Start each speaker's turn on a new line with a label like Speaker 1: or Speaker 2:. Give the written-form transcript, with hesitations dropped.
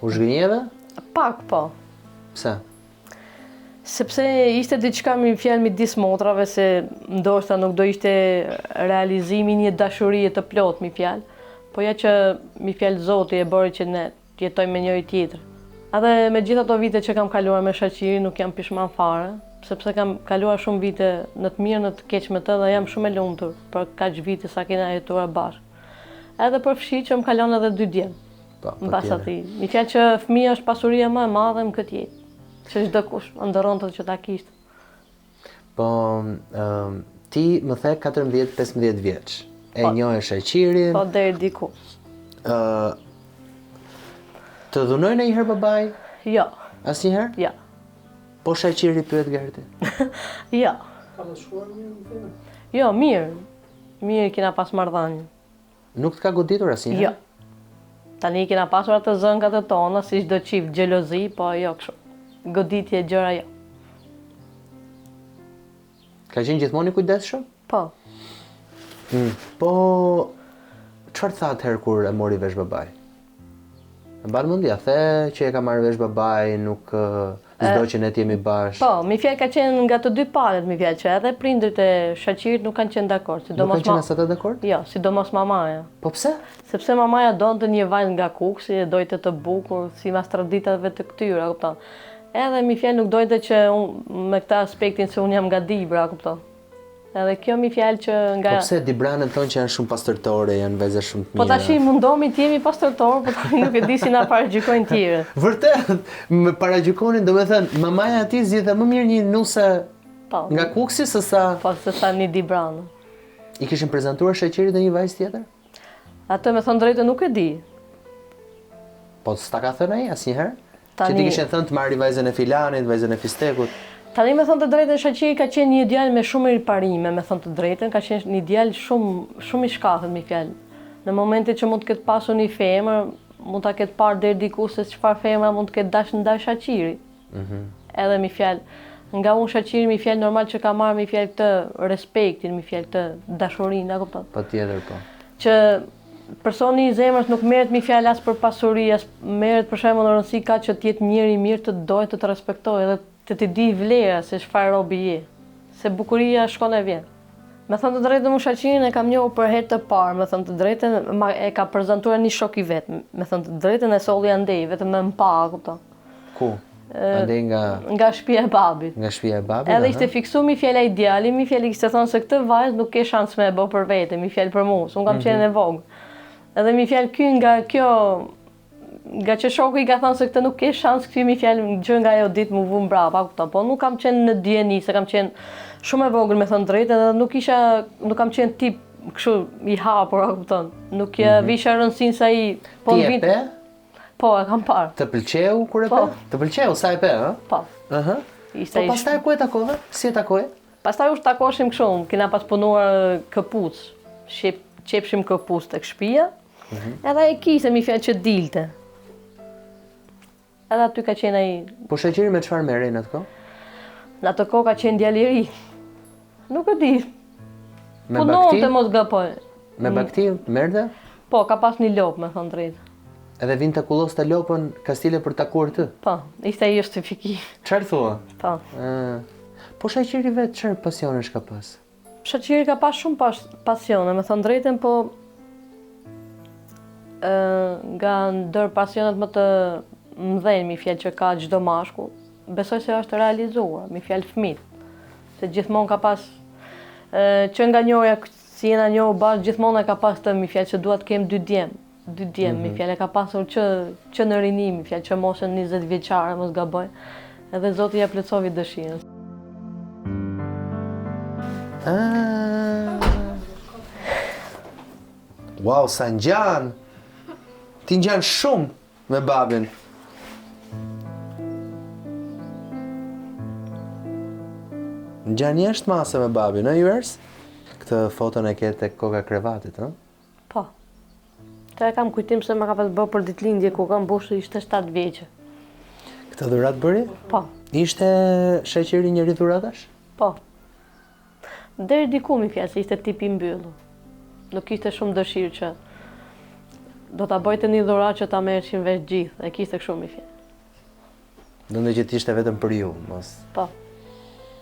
Speaker 1: U zhgënjeve?
Speaker 2: Pak, po.
Speaker 1: Pse?
Speaker 2: Sepse ishte diçka me fjalë midis motrave se ndoshta nuk do ishte realizimi një dashurie të plot me fjalë, po ja që me fjalë Zoti e bëri që ne të jetojmë me njëri tjetër. Edhe me gjitha ato vite që kam kaluar me shoqërinë nuk jam pishman fare, sepse kam kaluar shumë vite në të mirë në të keq me të dhe jam shumë e lumtur për kaq vite sa kena jetuar bashkë. Edhe për fshi që më kalon edhe 2 djem. Mbas atij. Me fjalë që fëmia është pasuria më e madhe në këtë jetë. Që çdo kush ndërronte që ta kishte.
Speaker 1: Po, ti më the 14-15 vjeç. E njohë shoqërinë.
Speaker 2: Po deri diku.
Speaker 1: Të dhunoi ndonjëherë babai?
Speaker 2: Jo.
Speaker 1: Asnjëherë?
Speaker 2: Jo.
Speaker 1: Po shoqëri pyet Gerti.
Speaker 2: Jo.
Speaker 3: Ka të shkuar mirë në fillim?
Speaker 2: Jo, mirë. Mirë kena pas marrëdhënie.
Speaker 1: Nuk të ka goditur asnjëherë?
Speaker 2: Jo. Tani kena pasur atë zëngat e tona, si çdo çift, xhelozi, po jo kështu. Goditje gjëra jo.
Speaker 1: Ka qenë gjithmonë i kujdesshëm?
Speaker 2: Po.
Speaker 1: Po, çfarë tha atëherë kur e mori vesh babai? E mban mendja, the që e ka marrë vesh babai, nuk s'do që ne të jemi bashkë.
Speaker 2: Po, mi fjalë ka qenë nga të dy palët, mi fjalë që edhe prindërit e shoqërit nuk kanë qenë dakord,
Speaker 1: Nuk kanë qenë asata dakord?
Speaker 2: Jo, sidomos mamaja.
Speaker 1: Po pse?
Speaker 2: Sepse mamaja donte një vajzë nga Kuksi, e dojte të bukur, si mas traditave të këtyre, kupton. Edhe mi fjalë nuk dojte që me këtë aspektin se unë jam nga Dibra, kupton. Edhe kjo mi fjalë që nga...
Speaker 1: Po pse Dibranët tonë që janë shumë pastërtore, janë vajza shumë të mira.
Speaker 2: Po tash mundomi të jemi pastërtor, po tani nuk e di si na paragjykojnë tjerë.
Speaker 1: Vërtet, me paragjykonin, domethënë mamaja e tij zgjidhte më mirë një nuse nga Kuksi se sa
Speaker 2: një Dibranë.
Speaker 1: I kishin prezantuar shoqërit dhe një vajzë tjetër?
Speaker 2: Atë me thënë drejtë nuk e di.
Speaker 1: Po s'ta ka thënë ai asnjëherë? Që ti kishin thënë të marri vajzën e filanit, vajzën e fistekut.
Speaker 2: Tani me thënë të drejtën shoqëri ka qenë një djalë me shumë riparime, me thënë të drejtën, ka qenë një djalë shumë i shkatët me fjalë. Në momentin që mund të ketë pasur një femër, mund ta ketë parë deri diku se çfarë femra mund të ketë dashur ndaj shoqërit. Edhe me fjalë, nga unë shoqëri me fjalë normal që ka marrë me fjalë këtë respektin, me fjalë këtë dashurinë, a kupton?
Speaker 1: Patjetër po.
Speaker 2: Që personi i zemrës nuk merret me fjalë as për pasuri, as merret për shembull në rëndësi ka që të jetë njëri i mirë të dojë të respektojë dhe të di vlera se çfarë robi je. Se bukuria shkon e vjen. Me thënë të drejtën unë shoqërinë e kam njohur për herë të parë, me thënë të drejtën e ka prezantuar një shok i vet. Me thënë të drejtën e solli andej vetëm me mpa, kupton.
Speaker 1: Ku? Andej
Speaker 2: nga shtëpia e babit.
Speaker 1: Nga shtëpia e babit.
Speaker 2: Edhe ishte fiksuar mi fjala i djalit, mi fjali kishte thënë se këtë vajzë nuk ke shans me e bë për vete, mi fjalë për mua, unë kam qenë e vogël. Edhe mi fjalë ky nga kjo nga që shoku i ka thënë se këtë nuk ke shans, ky mi fjalë gjë nga ajo ditë më vu mbrapa, kupton. Po nuk kam qenë në dieni, se kam qenë shumë e vogël me thënë drejtë, edhe nuk kam qenë tip kështu i hapur, kupton. Nuk visha rëndësinë sa i
Speaker 1: po vit.
Speaker 2: Po, e kam parë.
Speaker 1: Të pëlqeu kur e pe? Të pëlqeu sa e pe, ë?
Speaker 2: Po.
Speaker 1: Po pastaj ku e takove? Si e takoje?
Speaker 2: Pastaj u takoshim kështu, kena pas punuar këpuc. Qepshim këpuc tek shtëpia. Edhe e kishte mi fjalë që dilte. Edhe aty ka qenë ai.
Speaker 1: Po shoqëri me çfarë merrej në atë kohë?
Speaker 2: Në atë kohë ka qenë djalë i ri. Nuk e di.
Speaker 1: Me
Speaker 2: bakti? Të mos gapoj.
Speaker 1: Me bakti merrte?
Speaker 2: Po, ka pas një lop, me thënë drejtë.
Speaker 1: Edhe vinte kulloste lopën Kastile për takuar ty?
Speaker 2: Po, ishte ai justifikim.
Speaker 1: Çfarë thua?
Speaker 2: Po.
Speaker 1: Po shoqëri vet çfarë pasionesh ka pas?
Speaker 2: Shoqëri ka pas shumë pasione, me thënë drejtën, po nga ndër pasionet më të mëdhenj mi fjalë që ka çdo mashkull, besoj se është realizuar, mi fjalë fëmijë. Se gjithmonë ka pas që nga njohja si jena njohur bashkë, gjithmonë ka pas të mi fjalë që dua të kem 2 djem. 2 djem, mi fjalë ka pasur që në rinim, mi fjalë që moshën 20 vjeçare mos gaboj. Edhe Zoti ja plotësoi dëshirën.
Speaker 1: Wow, sa ngjan! Ti ngjan shumë me babin. Ngjan jashtë mase me babin, ë Jers? Këtë foton e ke tek koka krevatit, ë?
Speaker 2: Po. Të e kam kujtim se më ka pas bërë për ditëlindje ku kam mbushur ishte 7 vjeçë.
Speaker 1: Këtë dhuratë bëri?
Speaker 2: Po.
Speaker 1: Ishte shoqëri njëri dhuratash?
Speaker 2: Po. Deri diku mi fjalë se ishte tip i mbyllur. Nuk kishte shumë dëshirë që do ta bëjte një dhuratë që ta merrshin vesh gjithë, e kishte kështu mi fjalë.
Speaker 1: Do të që t'ishte vetëm për ju, mos.
Speaker 2: Po.